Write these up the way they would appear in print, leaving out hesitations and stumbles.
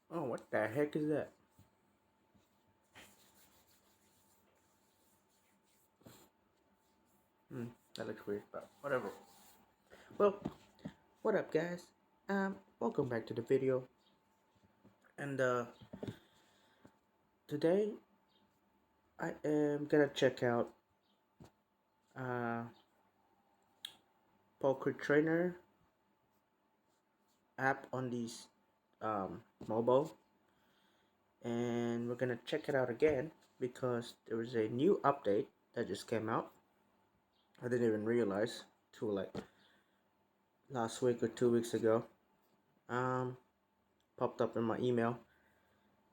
Oh, what the heck is that? That looks weird, but whatever. Well, what up, guys? Welcome back to the video. And today I am gonna check out uh Poker Trainer app on these mobile, and we're gonna check it out again because there was a new update that just came out. I didn't even realize till like last week or 2 weeks ago. Um, Popped up in my email.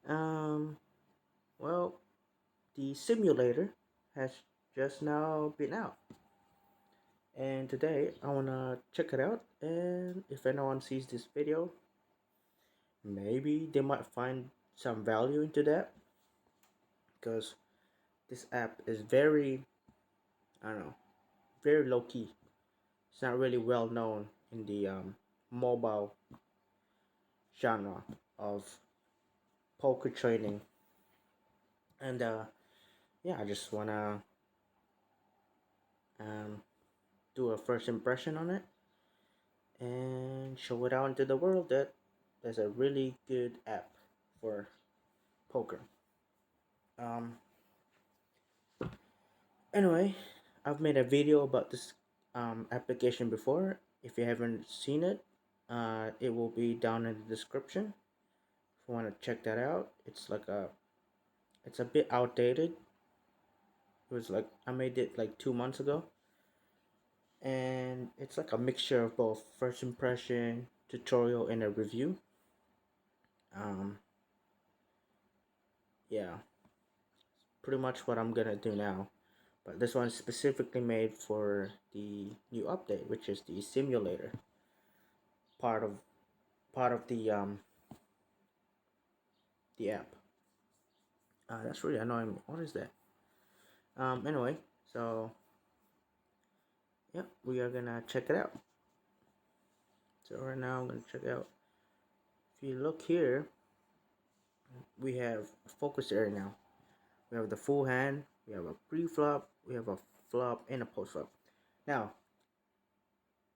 Um, well, the simulator has just now been out, and today I wanna check it out. And if anyone sees this video, maybe they might find some value into that because this app is very, I don't know, very low key. It's not really well known in the mobile genre of poker trading, and yeah, I just wanna um, do a first impression on it and show it out into the world that there's a really good app for poker. Um, anyway, I've made a video about this application before. If you haven't seen it, it will be down in the description. If you want to check that out, it's a bit outdated. It was like I made it like 2 months ago, and it's like a mixture of both first impression, tutorial, and a review. Um, yeah, pretty much what I'm gonna do now. But this one's specifically made for the new update, which is the simulator part of the app. That's really annoying me. What is that? Anyway, so yeah, we are gonna check it out. So right now I'm gonna check it out. If you look here, we have a focus area now. We have the full hand. We have a pre-flop. We have a flop and a post-flop. Now,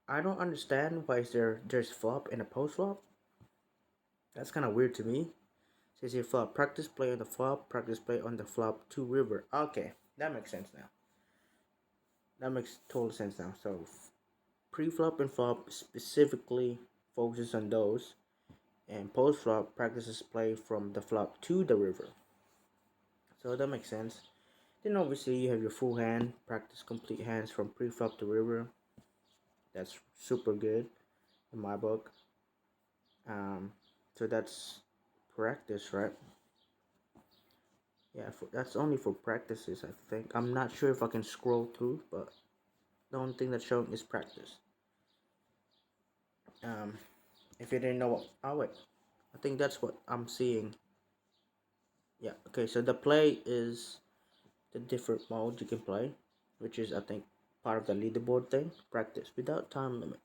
I don't understand why there's flop and a post-flop. That's kind of weird to me. Says here flop. Practice play on the flop. Practice play on the flop to river. Okay, that makes sense now. That makes total sense now. So pre-flop and flop specifically focuses on those, and post-flop practices play from the flop to the river. So that makes sense. Then obviously you have your full hand. Practice complete hands from pre-flop to river. That's super good in my book. Um, so that's practice, right? Yeah, that's only for practices, I think. I'm not sure if I can scroll through, but the only thing that's showing is practice. Um, if you didn't know what, oh wait, I think that's what I'm seeing. Yeah, okay, so the play is the different mode you can play, which is I think part of the leaderboard thing. Practice without time limit.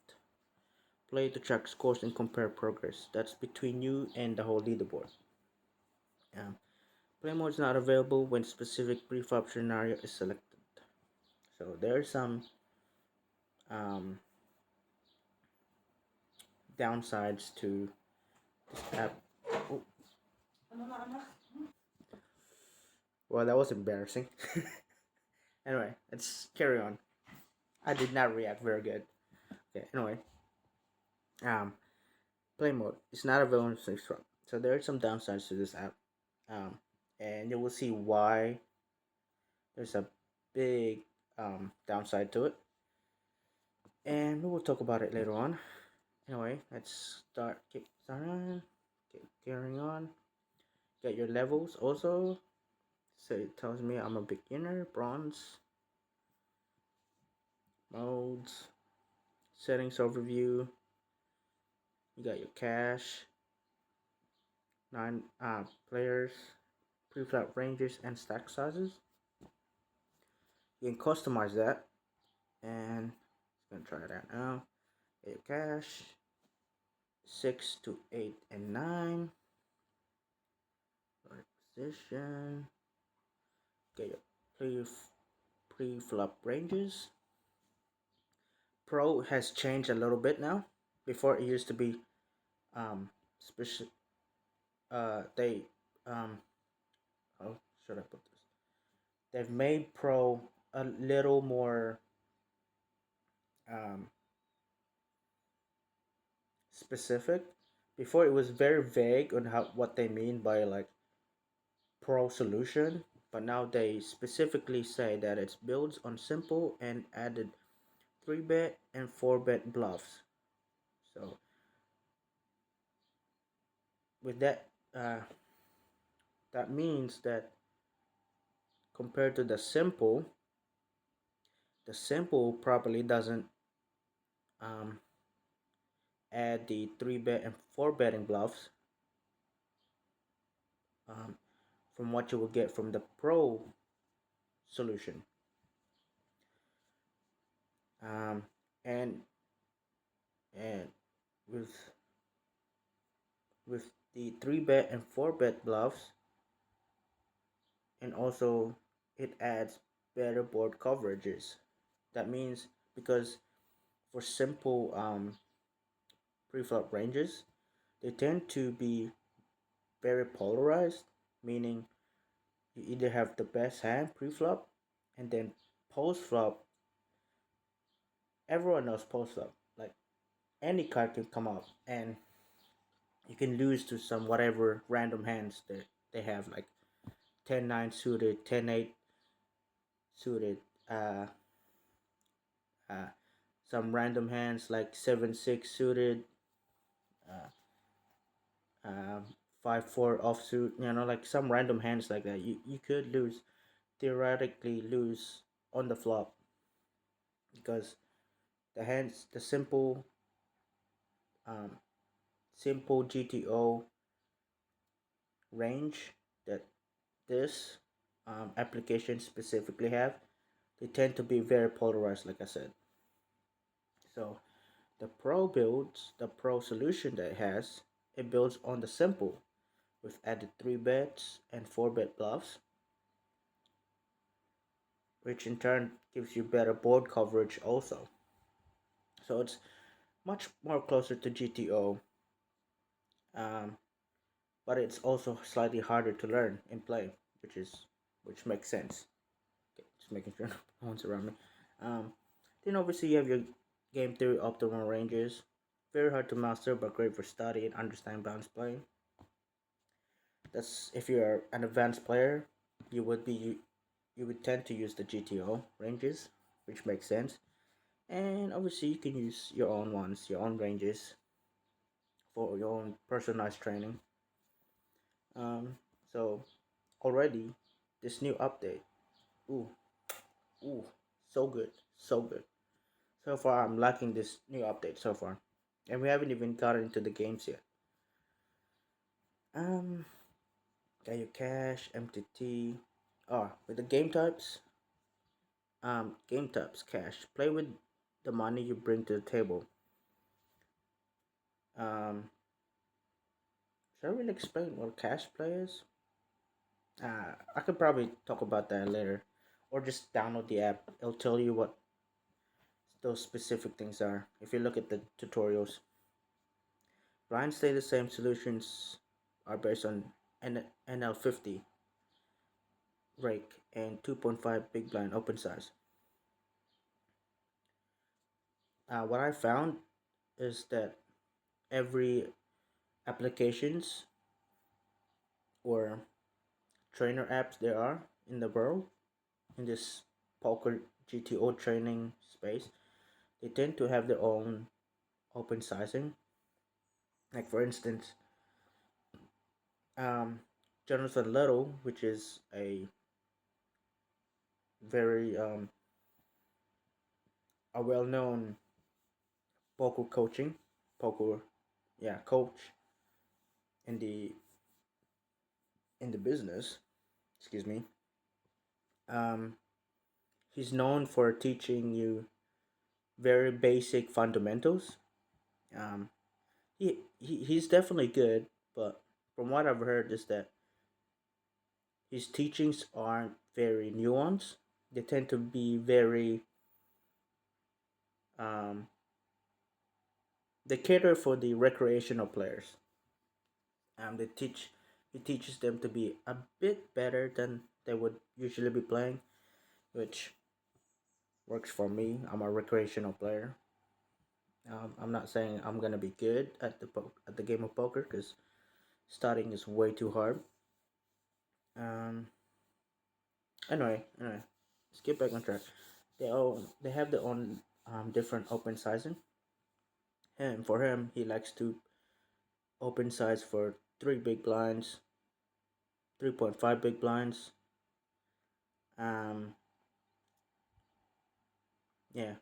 Play to track scores and compare progress. That's between you and the whole leaderboard. Play mode is not available when specific prefab scenario is selected. So there are some um, downsides to this app. Oh, well, that was embarrassing. Anyway, let's carry on. I did not react very good. Okay, anyway, um, play mode is not available in Six Front. So there are some downsides to this app, um, and you will see why there's a big downside to it, and we will talk about it later on. Anyway, let's keep carrying on. Get your levels also. So it tells me I'm a beginner, bronze, modes, settings overview. You got your cash, 9 players, pre-flop ranges, and stack sizes. You can customize that, and I'm gonna try that now. Get your cash, 6 to 8 and 9. Right position. Okay, your pre pre-flop ranges. Pro has changed a little bit now. Before it used to be special. They how should I put this? They've made Pro a little more um specific. Before it was very vague on how what they mean by like Pro solution, but now they specifically say that it builds on simple and added 3-bet and 4-bet bluffs. So with that, that means that compared to the simple probably doesn't um, add the 3-bet and 4 betting bluffs um, from what you will get from the Pro solution. Um, and and with with the 3-bet and 4-bet bluffs, and also it adds better board coverages. That means because for simple preflop ranges, they tend to be very polarized, meaning you either have the best hand preflop, and then post flop. Everyone knows post flop. Like any card can come up, and you can lose to some whatever random hands that they have, like 10-9 suited, 10-8 suited, uh, uh, some random hands like 7-6 suited, uh, uh, 5-4 offsuit. Like some random hands like that. You could lose, theoretically lose on the flop because the um, simple GTO range that this application specifically have, they tend to be very polarized, like I said. So the pro solution that it has, it builds on the simple with added 3 bets and 4-bet bluffs, which in turn gives you better board coverage also. So it's much more closer to GTO, um, but it's also slightly harder to learn and play, which makes sense. Okay, just making sure no one's around me. Um, then obviously you have your game theory optimal ranges. Very hard to master, but great for study and understand balance play. That's if you're an advanced player, you would be you would tend to use the GTO ranges, which makes sense. And obviously you can use your own ones, your own ranges for your own personalized training. Um, so already this new update, ooh, ooh, so good, so good. So far, I'm liking this new update so far, and we haven't even gotten into the games yet. Um, got your cash, MTT. Oh, with the game types, cash. Play with the money you bring to the table. Um, should I really explain what cash play is? I could probably talk about that later, or just download the app. It'll tell you what those specific things are. If you look at the tutorials, blinds stay the same. Solutions are based on NL50 rake and 2.5 big blind open size. What I found is that every applications or trainer apps there are in the world in this poker GTO training space, they tend to have their own open sizing. Like for instance, um, Jonathan Little, which is very a well-known poker coaching poker coach in the business. Excuse me. Um, he's known for teaching you very basic fundamentals. Um, he's definitely good, but from what I've heard is that his teachings aren't very nuanced. They tend to be very um, they cater for the recreational players. They teach he teaches them to be a bit better than they would usually be playing, which works for me. I'm a recreational player. I'm not saying I'm gonna be good at the game of poker because starting is way too hard. Um, anyway, let's get back on track. They have their own different open sizing, and for him, he likes to open size for 3 big blinds, 3.5 big blinds. Um, yeah.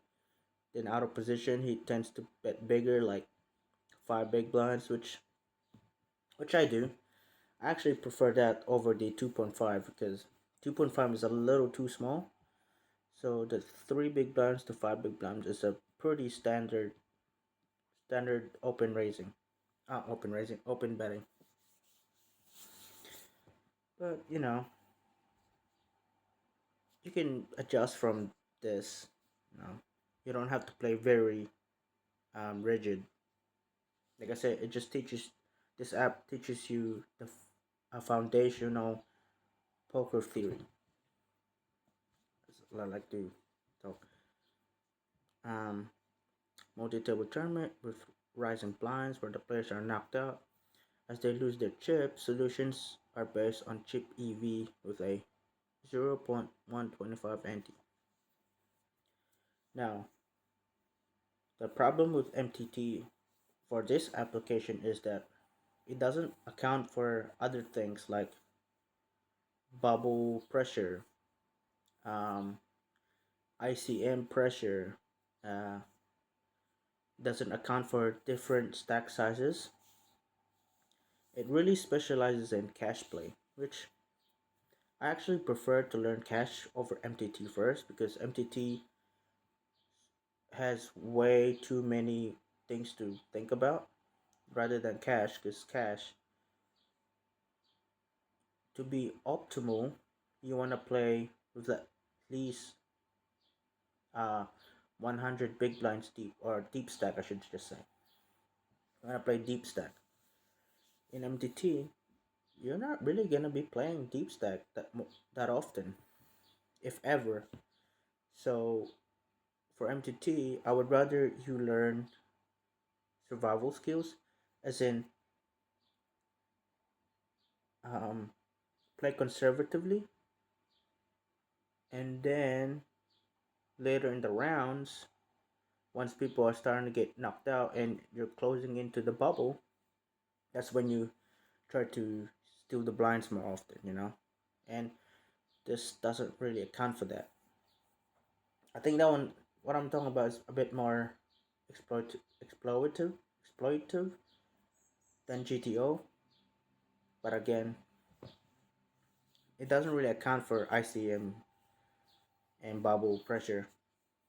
Then out of position, he tends to bet bigger, like 5 big blinds, which I do. I actually prefer that over the 2.5 because 2.5 is a little too small. So the 3 big blinds to 5 big blinds is a pretty standard open raising, open betting. But you can adjust from this. You know, you don't have to play very rigid. Like I said, it just teaches. This app teaches you a foundational poker theory. That's what I like to talk. Um, Multi-table tournament with rising blinds where the players are knocked out as they lose their chip. Solutions are based on chip EV with a 0.125 ante. Now, the problem with MTT for this application is that it doesn't account for other things like bubble pressure, um, ICM pressure, uh, doesn't account for different stack sizes. It really specializes in cash play, which I actually prefer to learn cash over MTT first because MTT has way too many things to think about rather than cash because cash, to be optimal, you want to play with at least uh 100 big blinds deep, or deep stack I should just say. You want to play deep stack. In MTT, you're not really going to be playing deep stack that often, if ever. So for MTT, I would rather you learn survival skills, as in um, play conservatively, and then later in the rounds, once people are starting to get knocked out and you're closing into the bubble, that's when you try to steal the blinds more often. And this doesn't really account for that. I think that one, what I'm talking about, is a bit more exploitative than GTO, but again, it doesn't really account for ICM and bubble pressure,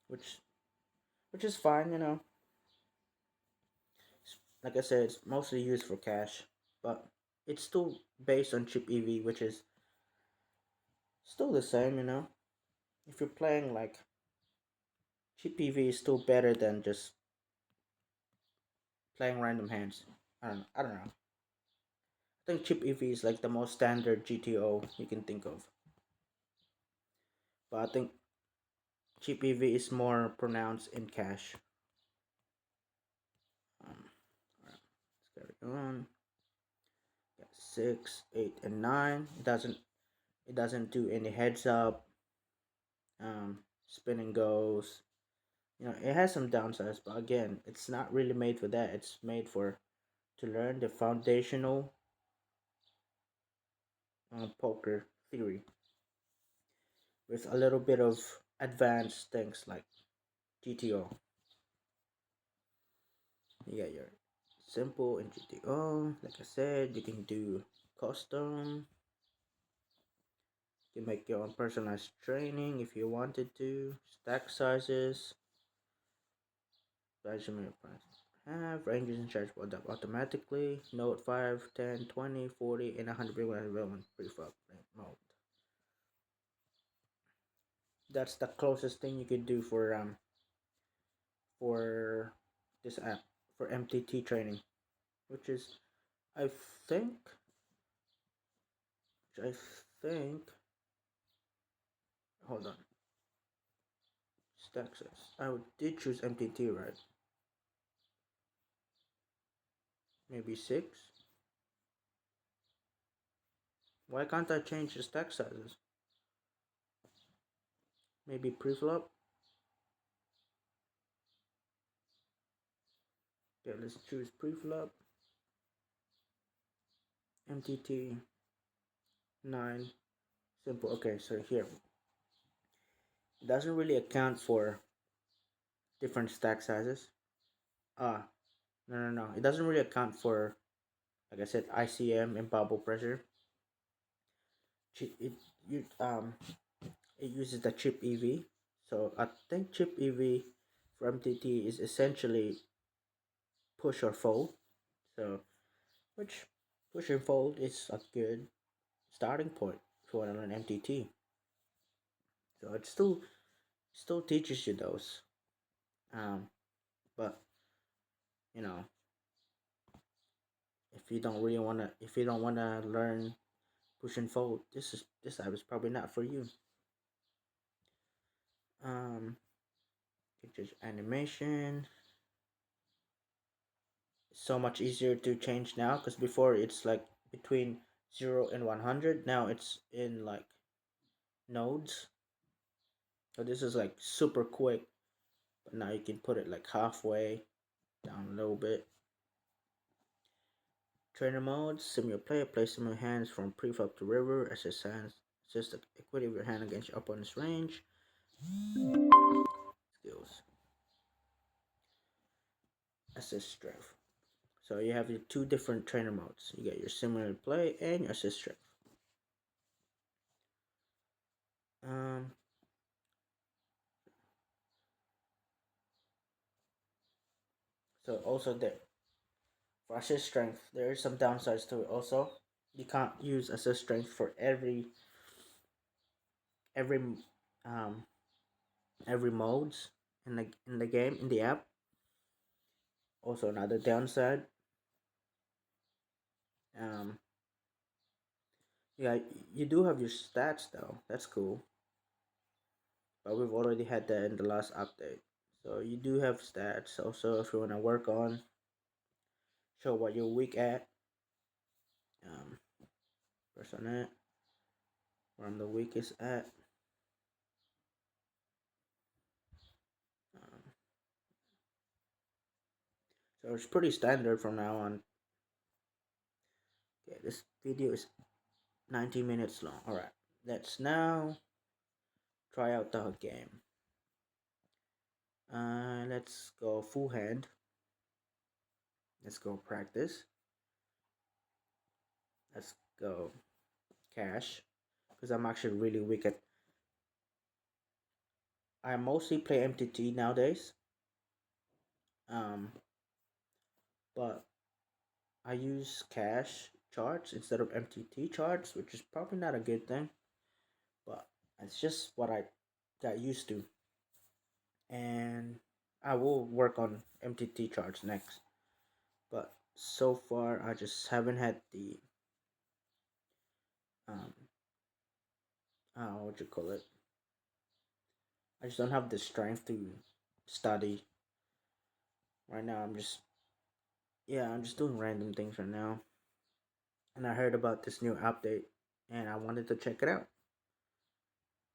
which which is fine. Like I said, it's mostly used for cash, but it's still based on chip EV, which is still the same. If you're playing like chip EV is still better than just playing random hands. I don't know. I think chip EV is like the most standard GTO you can think of, but I think chip EV is more pronounced in cash. Alright, let's carry on. Got 6, 8, and 9. It doesn't do any heads up, spinning goes. It has some downsides, but again, it's not really made for that. It's made for to learn the foundational poker theory with a little bit of advanced things like GTO. You got your simple in GTO. Like I said, you can do custom. You can make your own personalized training if you wanted to. Stack sizes. Measurement price. Have ranges and charge automatically. Note 5, 10, 20, 40, and 100 big development prefab mode. that's the closest thing you could do for this app for MTT training, which is I think I think hold on, stack size. Did choose MTT, right? Maybe 6. Why can't I change the stack sizes? Maybe preflop. Okay, let's choose preflop. MTT 9 simple. Okay, so here it doesn't really account for different stack sizes. No. It doesn't really account for, like I said, ICM and bubble pressure. It you it uses the chip EV. So I think chip EV for MTT is essentially push or fold. So which push and fold is a good starting point if you want to learn MTT. So it still teaches you those. But you know, if you don't wanna learn push and fold, this app is probably not for you. Just animation. So much easier to change now because before it's like between 0 and 100. Now it's in like nodes. So this is like super quick. But now you can put it like halfway down a little bit. Trainer mode, simulate play, place simulate hands from preflop to river, assist hands, assist the equity of your hand against your opponent's range. Skills. Assist strength. So you have your two different trainer modes. You get your simulate play and your assist strength. So also there for assist strength, there is some downsides to it. Also, you can't use assist strength for every um every modes in the game in the app. Also, another downside. Um, yeah, you do have your stats though. That's cool. But we've already had that in the last update. So you do have stats. Also, if you want to work on, show what you're weak at. Um, Persona, where I'm the weakest at. Um, so it's pretty standard from now on. Okay, this video is 90 minutes long. Alright, let's now try out the game. Let's go full hand. Let's go practice. Let's go cash. Because I'm actually really weak at. I mostly play MTT nowadays. But I use cash charts instead of MTT charts, which is probably not a good thing. But it's just what I got used to. And I will work on MTT charts next. But so far, I just haven't had the um what you call it. I just don't have the strength to study. Right now, I'm just doing random things right now. And I heard about this new update, and I wanted to check it out.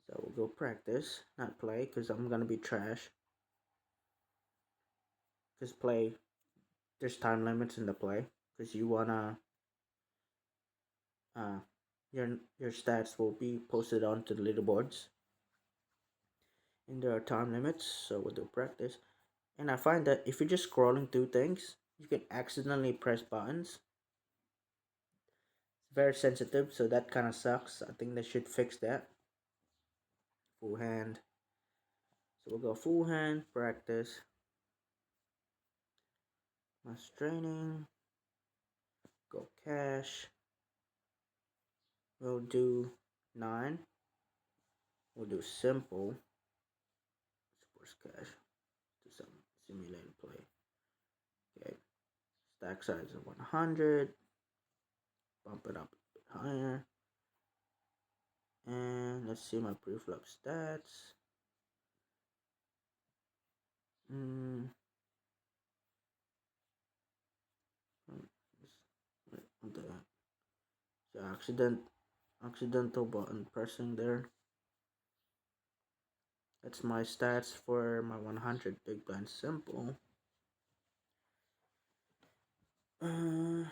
So we'll go practice, not play, because I'm gonna be trash. Because play, there's time limits in the play, because you wanna uh your stats will be posted onto the leaderboards. And there are time limits, so we'll do practice. And I find that if you're just scrolling through things, you can accidentally press buttons. It's very sensitive, so that kind of sucks. I think they should fix that. Full hand. So we'll go full hand, practice. Mass training. Go cash. We'll do 9. We'll do simple. first cash to some simulated play. Okay, stack size of 100. Bump it up a bit higher. And let's see my preflop stats. The accidental button pressing there. That's my stats for my 100 big blind simple. Let's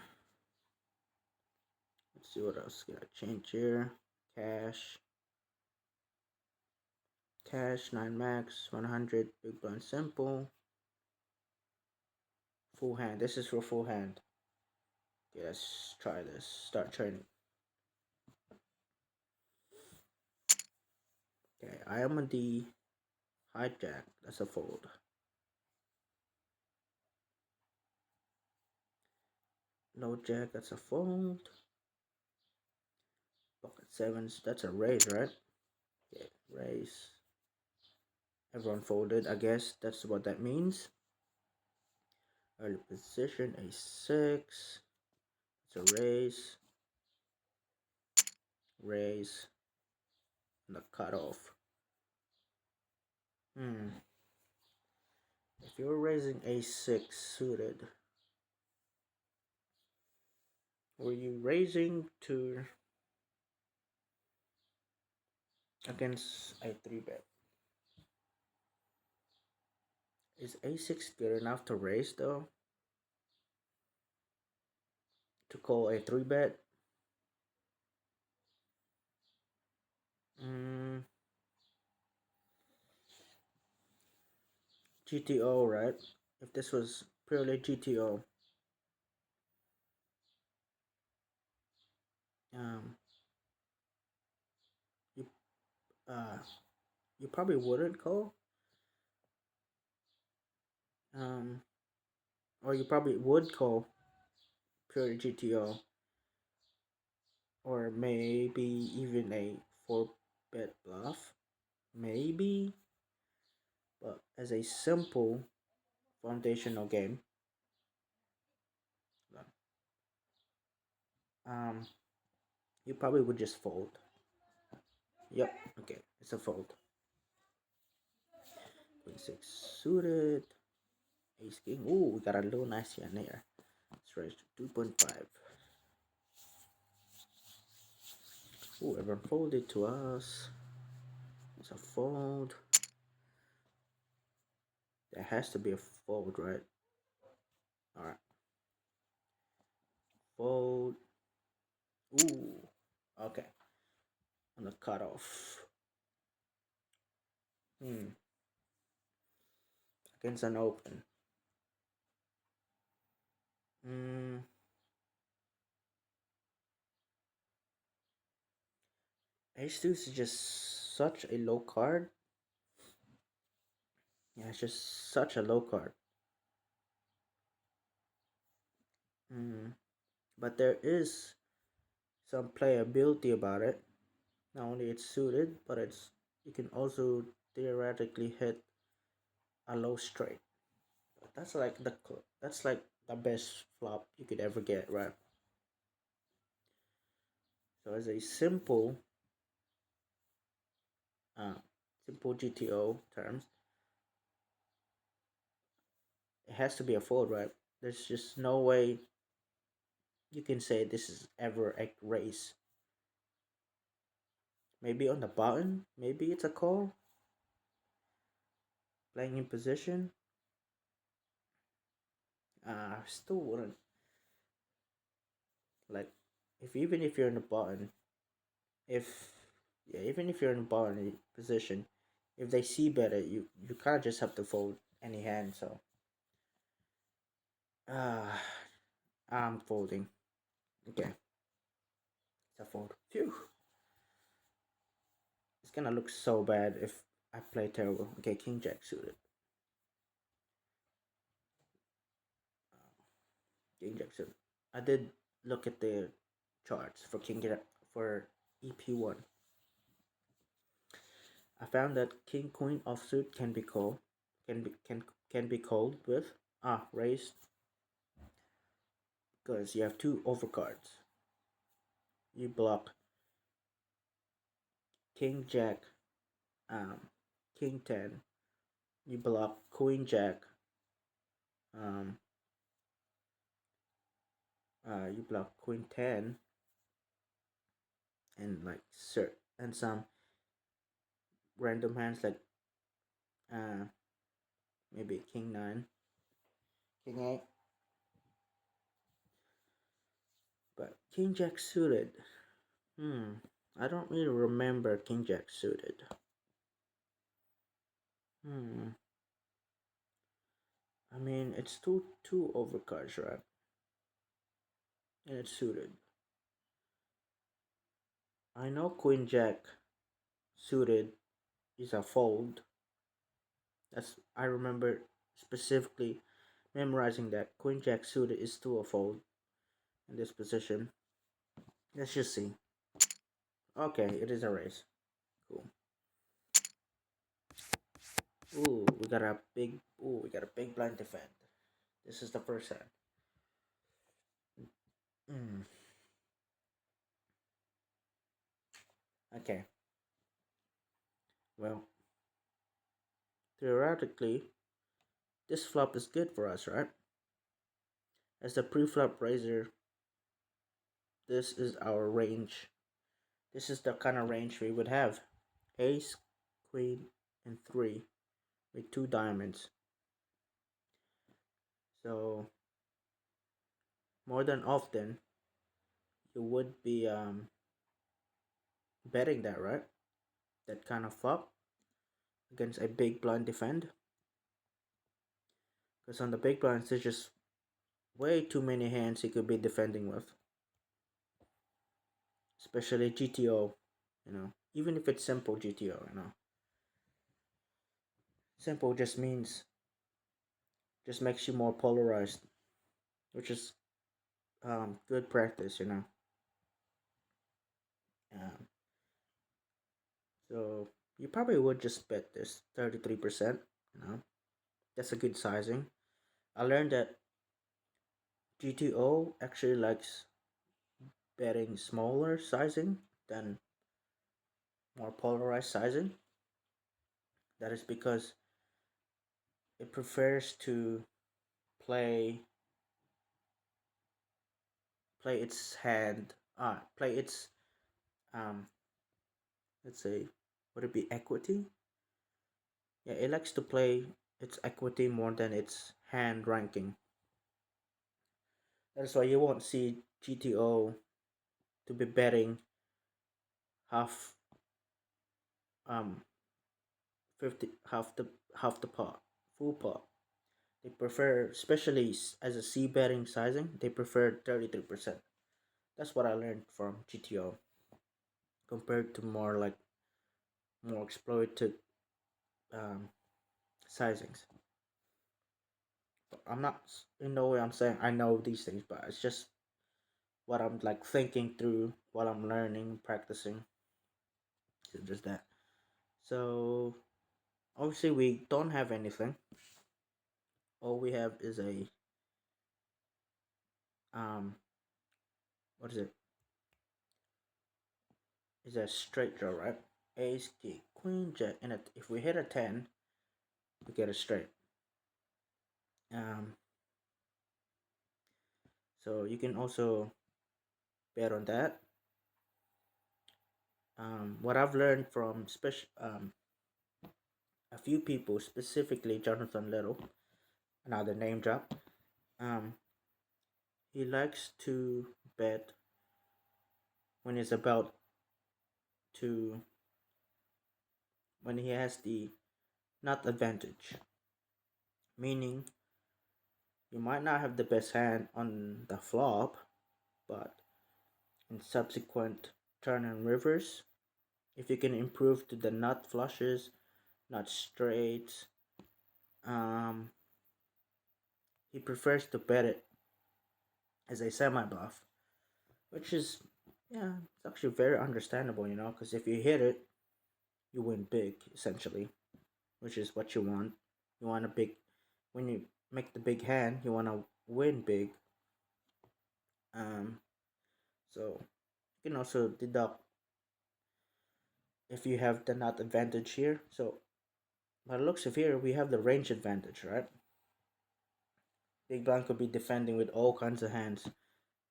see what else can I change here. Cash 9 max, 100 big blind simple. Full hand. This is for full hand. Okay, let's try this. Start training. Okay, I am on the hijack. That's a fold. Low jack. That's a fold. Pocket sevens. That's a raise, right? Okay, raise. Everyone folded. I guess that's what that means. Early position. A6. It's a raise. Raise. And the cutoff. If you're raising a6 suited, were you raising to against a 3-bet? Is a6 good enough to raise though? To call a 3-bet? GTO, right? If this was purely GTO, you you probably wouldn't call, or you probably would call purely GTO, or maybe even a 4-bet bluff, maybe. But as a simple foundational game, you probably would just fold. Yep, okay, it's a fold. Queen 6 suited, ace king. Ooh, we got a little nice hand here. Let's raise to 2.5. Ooh, everyone folded to us. It's a fold. There has to be a fold, right? Alright. Fold. Ooh, okay. On the cutoff. Against an open. Ace deuce is just such a low card. Yeah, it's just such a low card. But there is some playability about it. Not only it's suited, but you can also theoretically hit a low straight. That's like the best flop you could ever get, right? So as a simple GTO terms, it has to be a fold, right? There's just no way you can say this is ever a race. Maybe on the button, maybe it's a call. Playing in position, still wouldn't like even if you're in the button, even if you're in the button position, if they see better, you kind of just have to fold any hand. So I'm folding. Okay, it's a fold. Phew. It's gonna look so bad if I play terrible. Okay, king jack suited. King jack suited. I did look at the charts for king jack for EP1. I found that king queen offsuit can be called. can be called with raised, because you have two overcards. You block king jack, um, king 10. You block queen jack, um, you block queen 10, and like and some random hands like uh, maybe king 9, king 8. But king jack suited, I don't really remember king jack suited. I mean, it's two overcards, right? And it's suited. I know queen jack suited is a fold. I remember specifically memorizing that queen jack suited is still a fold in this position. Let's just see. Okay, it is a raise. Cool. We got a big blind defend. This is the first hand. Mm. Okay. Well, theoretically, this flop is good for us, right? As the pre-flop raiser, this is our range. This is the kind of range we would have. Ace, queen, and 3 with 2 diamonds. So, more than often, you would be betting that, right? That kind of flop against a big blind defend. Because on the big blinds, there's just way too many hands he could be defending with. Especially GTO, even if it's simple GTO. Simple just makes you more polarized, which is good practice. Um, so you probably would just bet this 33%. That's a good sizing. I learned that GTO actually likes betting smaller sizing than more polarized sizing. That is because it prefers to play its hand, play its let's say, would it be equity? Yeah, it likes to play its equity more than its hand ranking. That's why you won't see GTO to be betting half 50 half the pot, full pot. They prefer, especially as a C betting sizing, they prefer 33%. That's what I learned from GTO compared to more exploited um, sizings. But I'm not in no way I'm saying I know these things, but it's just what I'm like thinking through, what I'm learning, practicing. So just that. So obviously we don't have anything. All we have is a um what is it? Is a straight draw, right? Ace, king, queen, jack, and if we hit a 10, we get a straight. Um, so you can also bet on that. What I've learned from a few people, specifically Jonathan Little, another name drop. He likes to bet when he's about to when he has the not advantage, meaning you might not have the best hand on the flop, but in subsequent turn and rivers, if you can improve to the nut flushes, nut straights, he prefers to bet it as a semi bluff, which is, yeah, it's actually very understandable, because if you hit it, you win big essentially, which is what you want. You want a big, when you make the big hand, you want to win big. Um, so you can also deduct if you have the nut advantage here. So by the looks of here, we have the range advantage, right? Big blind could be defending with all kinds of hands.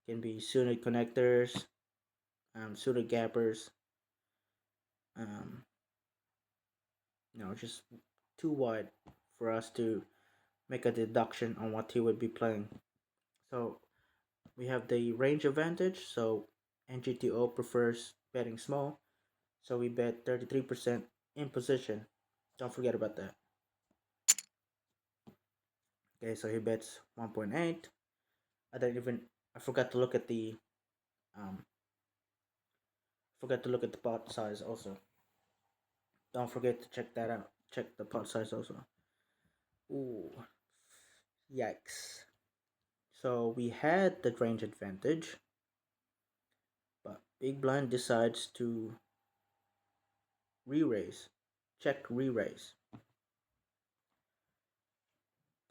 Can be suited connectors, suited gappers, um, just too wide for us to make a deduction on what he would be playing. So we have the range advantage. So NGTO prefers betting small. So we bet 33% in position. Don't forget about that. Okay, so he bets 1.8. I forgot to look at the um pot size also. Don't forget to check that out. Check the pot size also. Ooh, yikes. So we had the range advantage, but Big Blind decides to re-raise, check re-raise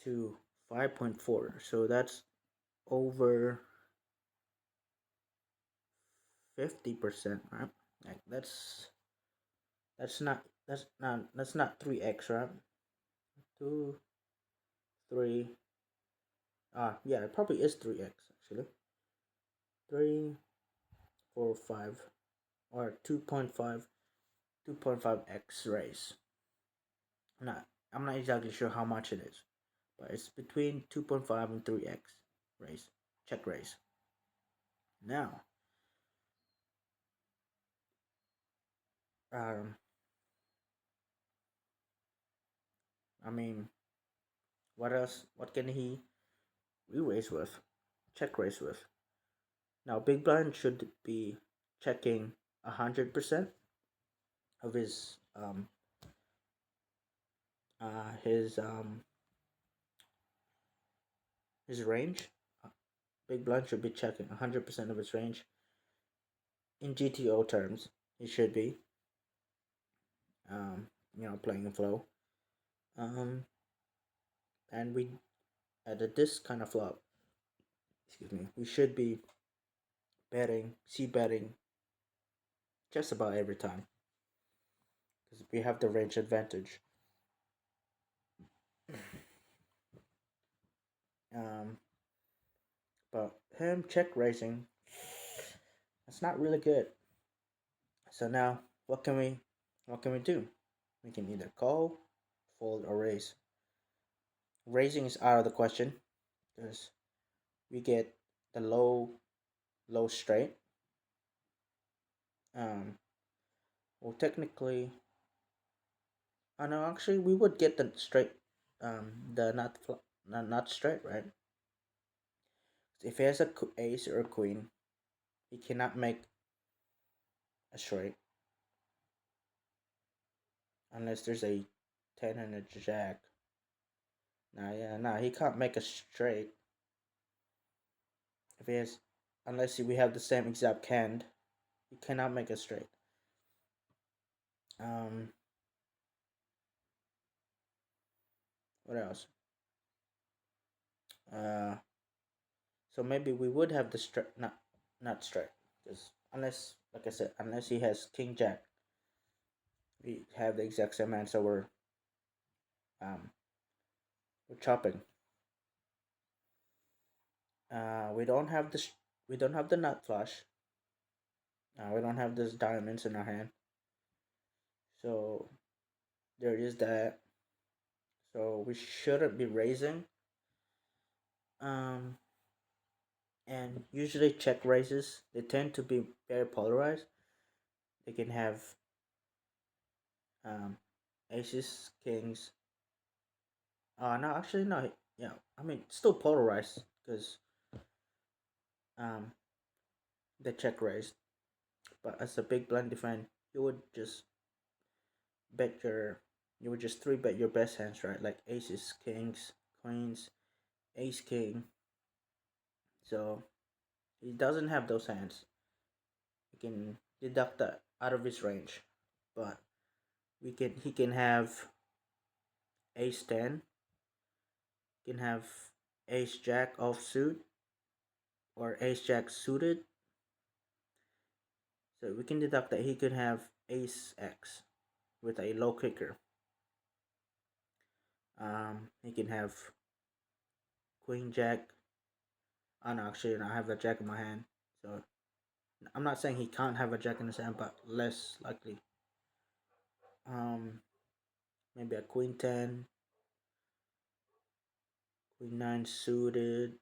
to 5.4. So that's over 50%, right? Like that's not 3x, right? 2, 3. Yeah, it probably is 3x actually. 3, 4, 5, or 2.5x raise. I'm not exactly sure how much it is, but it's between 2.5 and 3x raise. Check raise. Now, um, I mean, what else? What can he re-raise with? Check raise with. Now, Big Blind should be checking 100% of uh his um his range. Uh, Big Blind should be checking 100% of his range in GTO terms. He should be playing in flow. Um, and we at this kind of flop, excuse me, we should be betting just about every time because we have the range advantage. Um, but him check raising, that's not really good. So now, what can we do? We can either call, fold, or raise. Raising is out of the question because we get the low straight. Um, well, technically, I know actually we would get the straight, the not straight, right? If he has a ace or a queen, he cannot make a straight unless there's a 10 and a jack. He can't make a straight if he has, unless we have the same exact hand. He cannot make a straight. Um, what else? Uh, so maybe we would have the straight, not straight, because unless, like I said, unless he has king jack, we have the exact same hand. So um we're chopping. We don't have the nut flush. We don't have those diamonds in our hand. So there is that. So we shouldn't be raising. Um, and usually check raises, they tend to be very polarized. They can have um, aces, kings. No, actually no. Yeah, I mean still polarized because um, they check raised. But as a big blind defend, you would just bet your you would just three bet your best hands, right? Like aces, kings, queens, ace, king. So he doesn't have those hands. We can deduct that out of his range, but he can have ace 10, You can have ace jack offsuit or ace jack suited. So we can deduct that he could have ace x with a low kicker. He can have queen jack. Oh no, actually, I have a jack in my hand. So I'm not saying he can't have a jack in his hand, but less likely. Um, Maybe a queen 10, queen 9 suited.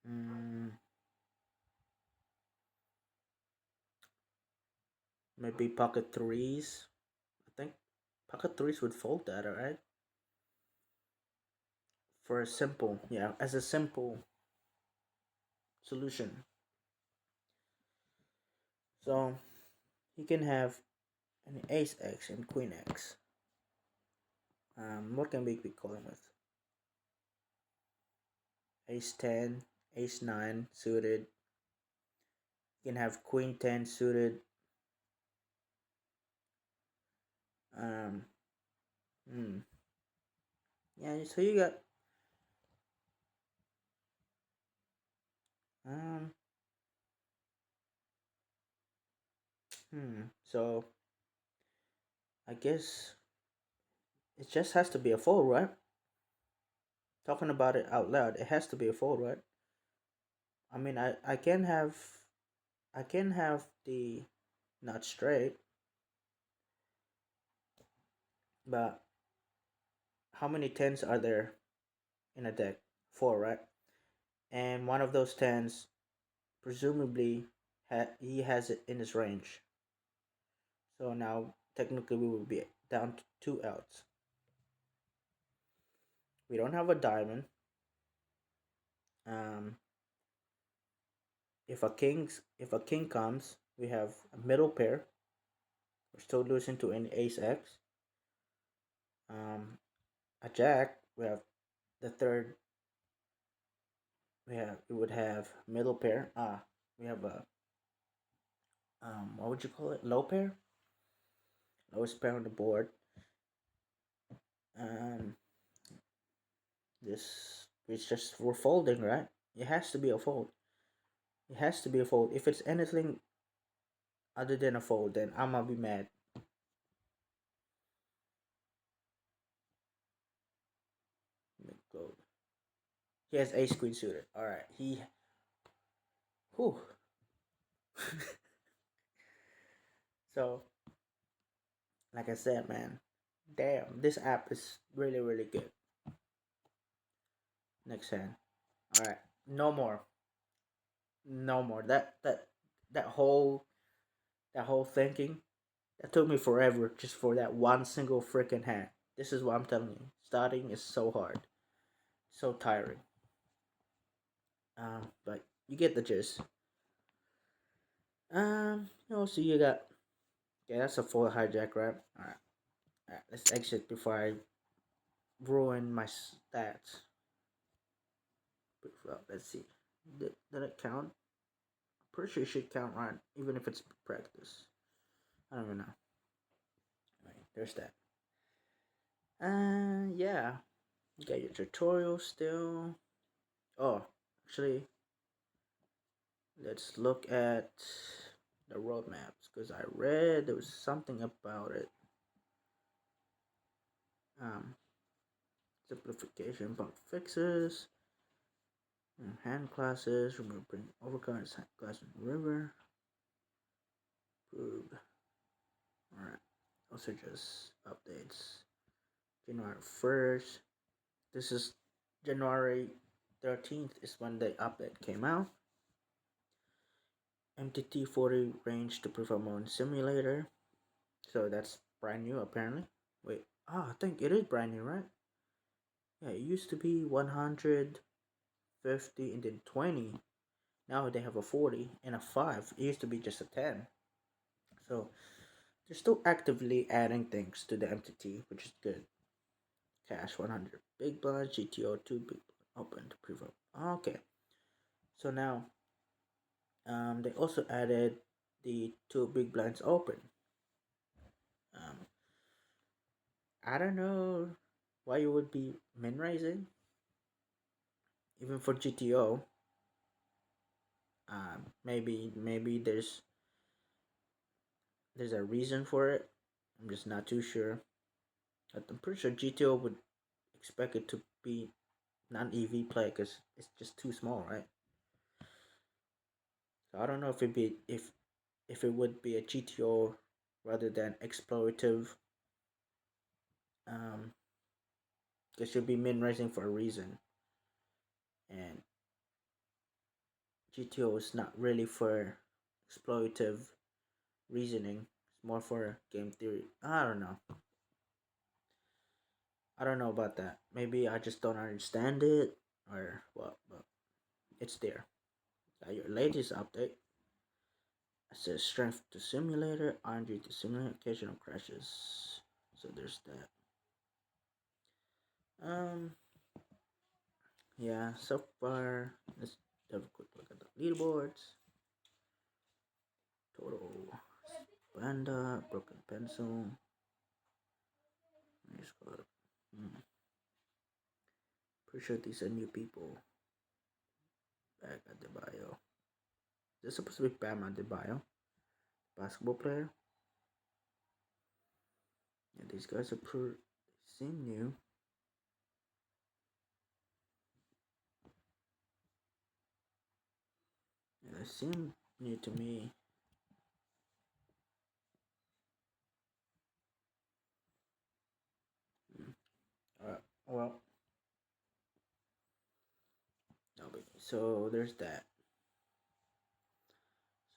Mm, Maybe pocket threes. I think pocket threes would fold that, alright? For a simple, yeah, as a simple solution. So he can have an ace x and queen x. What can we be calling with? Ace 10, ace 9 suited. You can have queen 10 suited. Um, hmm. Yeah, so you got um, So I guess it just has to be a fold, right? Talking about it out loud, it has to be a fold, right? I mean, I can have the nut straight, but how many tens are there in a deck? Four, right? And one of those tens, presumably, he has it in his range. So now technically we will be down to two outs. We don't have a diamond. Um, if a king comes, we have a middle pair. We're still losing to an ace x. A jack. We have the third. We would have middle pair. We have a what would you call it? Low pair. Lowest pair on the board. Um, this it's just we're folding, right? It has to be a fold. It has to be a fold. If it's anything other than a fold, then I'm gonna be mad. Let me go. He has ace queen suited. All right. Whew. So, like I said, man, damn, this app is really, really good. Next hand. All right. No more. No more. That whole thinking that took me forever just for that one single freaking hand. This is what I'm telling you. Starting is so hard, so tiring. But you get the gist. So you got that's a full hijack, right? All right. All right. Let's exit before I ruin my stats. Let's see. Did it count? Pretty sure it should count, right? Even if it's practice. I don't even know. Right, there's that. Yeah. You got your tutorial still. Oh, actually, let's look at the roadmaps because I read there was something about it. Um, Simplification, bug fixes, hand classes, remove bring overcards, hand class in river. Approved. Alright. Also just updates. January 1st. This is January 13th is when the update came out. MTT40 range to perform on simulator. So that's brand new apparently. Wait, I think it is brand new, right? Yeah, it used to be 150 and then 20. Now they have a 40 and a 5. It used to be just a 10. So they're still actively adding things to the MTT, which is good. Cash 100 big blind, GTO 2 big blind, open to preview. Okay. So now they also added the 2 big blinds open. Um, I don't know why you would be min raising, even for GTO. Maybe there's a reason for it. I'm just not too sure. But I'm pretty sure GTO would expect it to be non-EV play because it's just too small, right? So I don't know if it would be a GTO rather than explorative. Because you'll be min raising for a reason, and GTO is not really for exploitative reasoning. It's more for game theory. I don't know. I don't know about that. Maybe I just don't understand it or what, but it's there. Got your latest update. It says strength to simulator, RNG to simulate occasional crashes. So there's that. Yeah, so far, let's have a quick look at the leaderboards. Total Panda, Broken Pencil. Pretty sure these are new people. Back at the bio. This is supposed to be Bam at the bio. Basketball player. Yeah, these guys are pretty seem new. Yeah, they seem new to me. Well, no big. So there's that.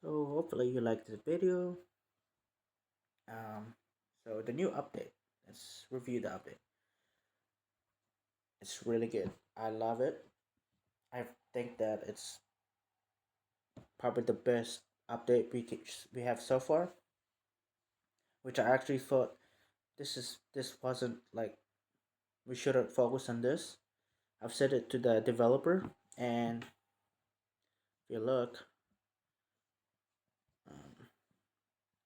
So hopefully you like this video. So the new update. Let's review the update. It's really good. I love it. I think that it's probably the best update we have so far. Which I actually thought this wasn't like we shouldn't focus on this. I've said it to the developer, and if you look, um,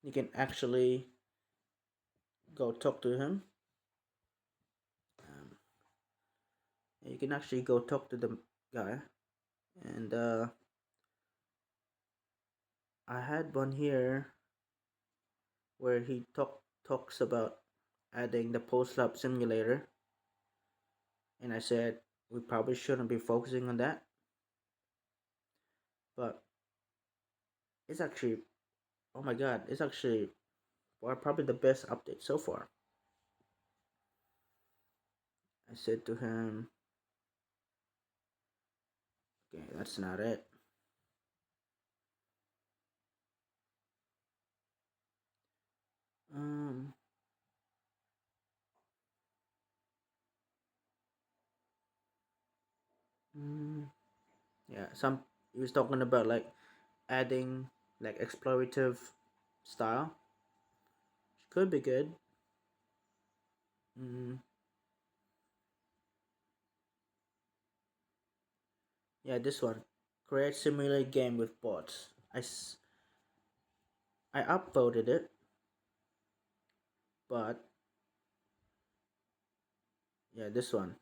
you can actually go talk to him. Um, you can actually go talk to the guy, and I had one here where he talks about adding the post lab simulator, and I said we probably shouldn't be focusing on that, but it's actually, oh my god, it's actually probably the best update so far. I said to him, okay, that's not it. Um, mm, yeah, he was talking about like adding like explorative style, which could be good. Mm, yeah, this one, create simulate game with bots. I upvoted it, but yeah, this one.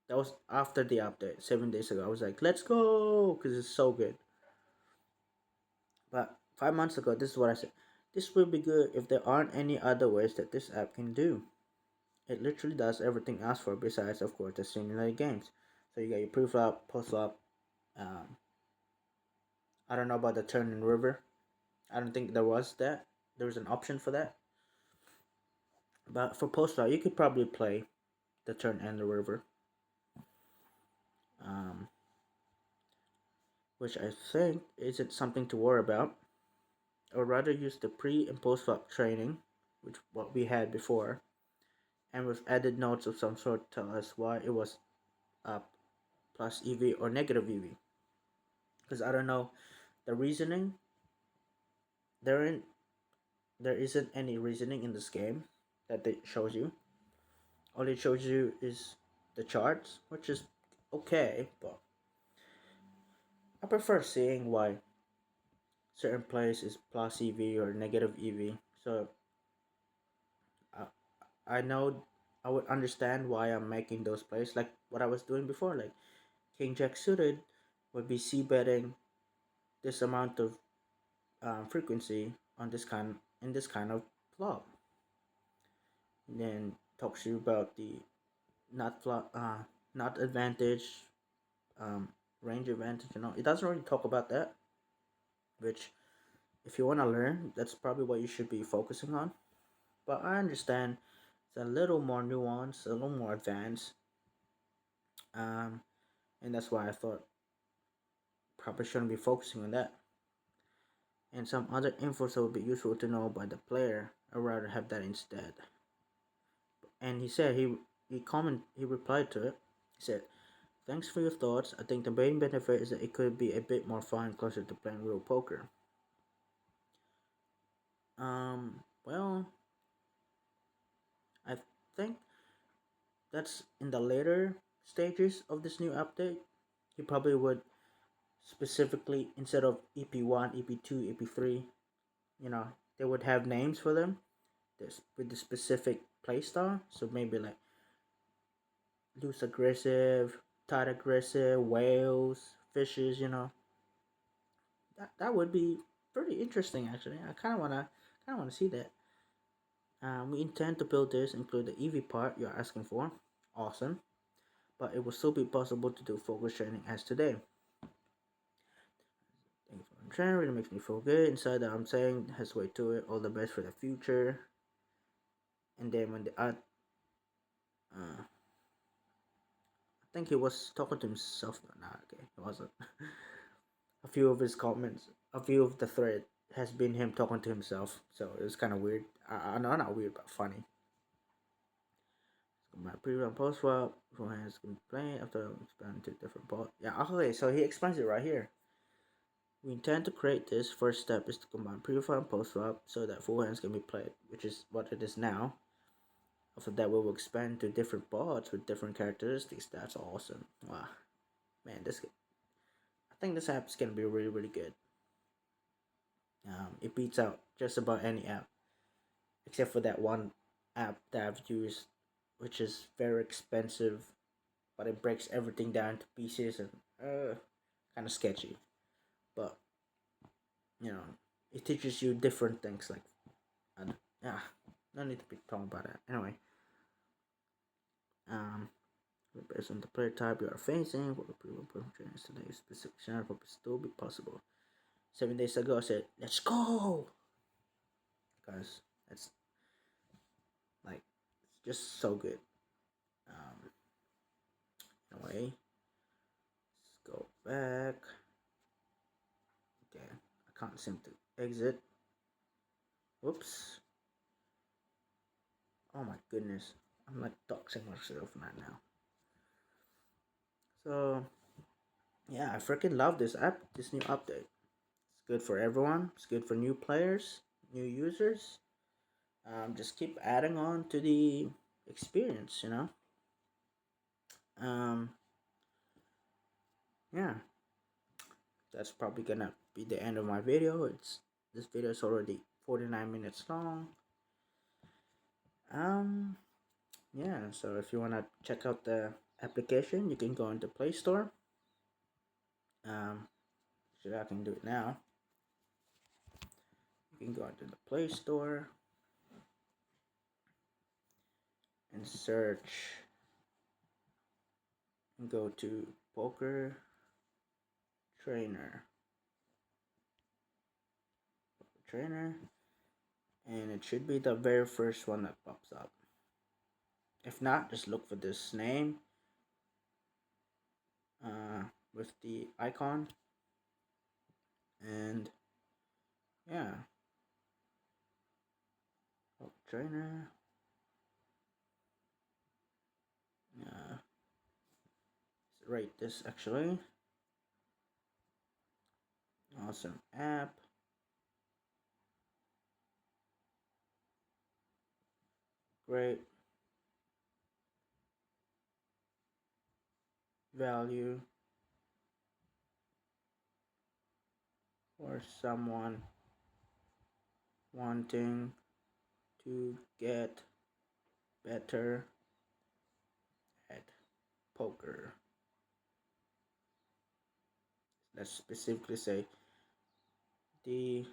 That was after the update 7 days ago. I was like, let's go, because it's so good. But 5 months ago, this is what I said. This will be good if there aren't any other ways that this app can do. It literally does everything asked for besides, of course, the simulated games. So you got your pre-flop, post-flop. Um, I don't know about the turn and river. I don't think there was that. There was an option for that. But for post-flop, you could probably play the turn and the river. Um, which I think isn't something to worry about. Or rather use the pre and post-flop training, which what we had before, and with added notes of some sort tell us why it was up plus EV or negative EV. Because I don't know the reasoning. There in there isn't any reasoning in this game that it shows you. All it shows you is the charts, which is okay, but I prefer seeing why certain plays is plus EV or negative EV. So I, I know I would understand why I'm making those plays, like what I was doing before. Like King Jack suited would be c betting this amount of frequency on this kind in this kind of flop. And then talks to you about the not flop, not advantage, um, range advantage. It doesn't really talk about that. Which, if you want to learn, that's probably what you should be focusing on. But I understand it's a little more nuanced, a little more advanced, um, and that's why I thought probably shouldn't be focusing on that. And some other infos that would be useful to know by the player, I'd rather have that instead. And he said he replied to it. He said, "Thanks for your thoughts. I think the main benefit is that it could be a bit more fun, closer to playing real poker." Well, I think that's in the later stages of this new update. He probably would specifically, instead of EP1, EP2, EP3, they would have names for them this with the specific playstyle. So maybe like loose aggressive, tight aggressive, whales, fishes. That would be pretty interesting actually. I kind of wanna see that. We intend to build this include the EV part you're asking for. Awesome, but it will still be possible to do focus training as today. Thank you for the training. Really makes me feel good inside that I'm saying has way to it. All the best for the future. And then when the I think he was talking to himself. Nah, okay, it wasn't. A few of his comments, a few of the thread has been him talking to himself. So it was kind of weird. I know, not weird, but funny. My pre and post swap has been playing after expanding to different bot. Yeah, okay, so he explains it right here. We intend to create this. First step is to combine pre-flop and post-flop so that full hands can be played, which is what it is now. After that, we will expand to different bots with different characteristics. That's awesome. Wow, man, I think this app is gonna be really, really good. It beats out just about any app, except for that one app that I've used, which is very expensive, but it breaks everything down to pieces and kind of sketchy. But you know, it teaches you different things. Like, yeah, no need to be talking about that. Anyway, um, based on the player type you are facing, what approval trains today, specific channel will still be possible. 7 days ago, I said, "Let's go," because it's like it's just so good. Um, anyway, let's go back. Okay, I can't seem to exit. Whoops. Oh my goodness. I'm like doxing myself right now. So, yeah, I freaking love this app, this new update. It's good for everyone. It's good for new players, new users. Just keep adding on to the experience. Um, yeah, that's probably gonna be the end of my video. This video is already 49 minutes long. Um, yeah. So if you wanna check out the application, you can go into Play Store. So I can do it now. You can go into the Play Store and search and go to Poker Trainer. Trainer, and it should be the very first one that pops up. If not, just look for this name with the icon, and yeah, Poker Trainer. Uh, rate this actually. Awesome app. Great value for someone wanting to get better at poker. Let's specifically say the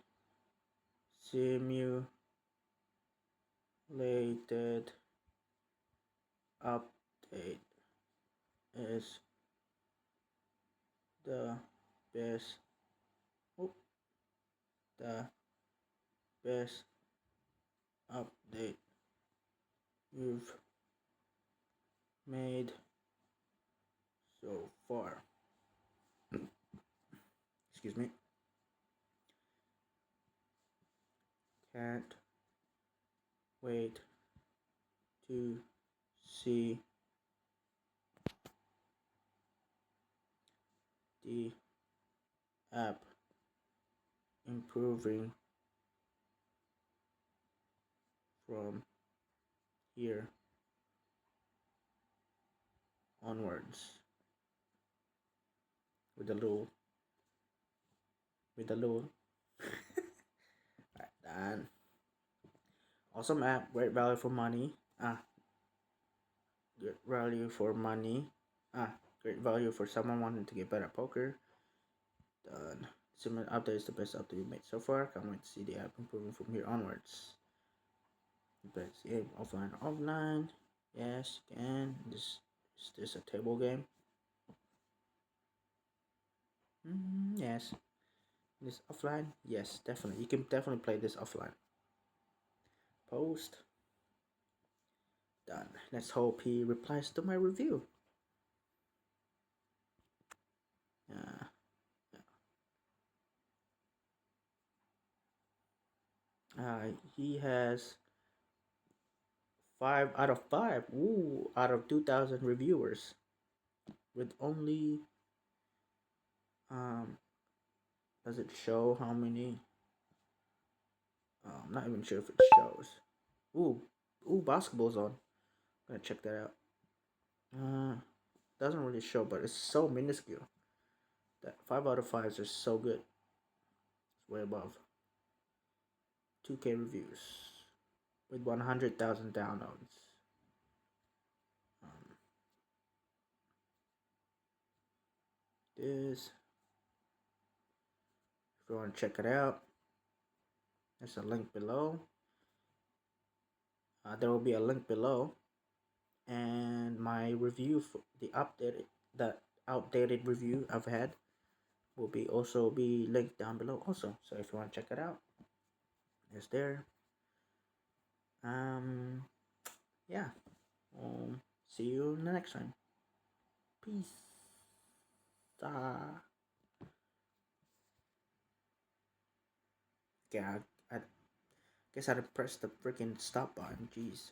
simulated update is the best the best update you've made so far. Excuse me. Can't wait to see the app improving from here onwards. With a little Alright, done. Awesome app, great value for money. Great value for money. Great value for someone wanting to get better at poker. Done. Similar update is the best update we made so far. Can't wait to see the app improving from here onwards. Best game offline or offline? Yes, you can. Is this a table game? Yes. This offline? Yes, definitely. You can definitely play this offline. Post. Done. Let's hope he replies to my review. He has 5 out of 5. Ooh, out of 2,000 reviewers. With only does it show how many? I'm not even sure if it shows. Ooh, basketball's on. I'm gonna check that out. Doesn't really show, but it's so minuscule. That 5 out of 5s are so good. It's way above 2K reviews with 100,000 downloads. This, if you want to check it out, there's a link below. There will be a link below, and my review for the outdated review I've had will also be linked down below also. So if you want to check it out, it's there. Yeah. See you in the next time. Peace. Yeah, I guess I didn't press the freaking stop button. Jeez.